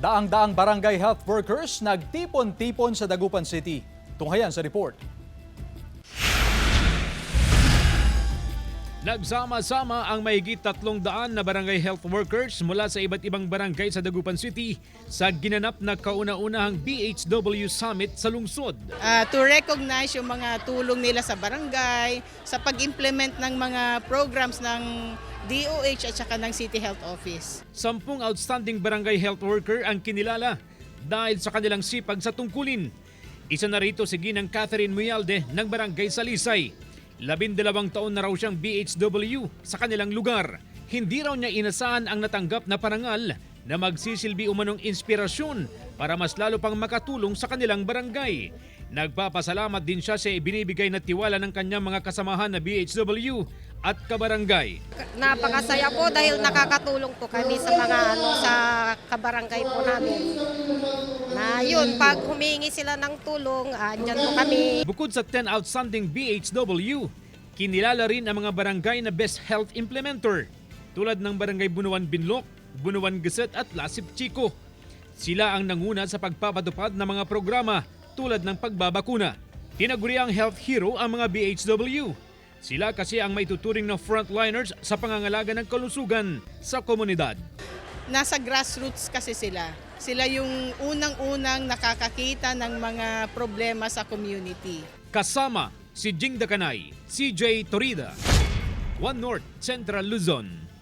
Daang-daang barangay health workers nagtipon-tipon sa Dagupan City. Tunghayan sa report. Nagsama-sama ang mahigit 300 na barangay health workers mula sa iba't ibang barangay sa Dagupan City sa ginanap na kauna-unahang BHW Summit sa lungsod. To recognize yung mga tulong nila sa barangay, sa pag-implement ng mga programs ng DOH at saka ng City Health Office. 10 outstanding barangay health worker ang kinilala dahil sa kanilang sipag sa tungkulin. Isa na rito si Ginang Catherine Muyalde ng barangay Salisay. 12 taon na raw siyang BHW sa kanilang lugar. Hindi raw niya inasahan ang natanggap na parangal na magsisilbi umanong inspirasyon para mas lalo pang makatulong sa kanilang barangay. Nagpapasalamat din siya sa ibinibigay na tiwala ng kanyang mga kasamahan na BHW at kabarangay. Napakasaya po dahil nakakatulong po kami sa mga sa kabarangay po namin. Na yun, pag humingi sila ng tulong, andyan po kami. Bukod sa 10 outstanding BHW, kinilala rin ang mga barangay na Best Health Implementer tulad ng Barangay Bunuan Binlok, Bunuan Geset at Lasip Chico. Sila ang nanguna sa pagpapatupad ng mga programa tulad ng pagbabakuna. Tinaguriang health hero ang mga BHW. Sila kasi ang maituturing na frontliners sa pangangalaga ng kalusugan sa komunidad. Nasa grassroots kasi sila. Sila yung unang-unang nakakakita ng mga problema sa community. Kasama si Jing Dakanay, CJ Torida, One North Central Luzon.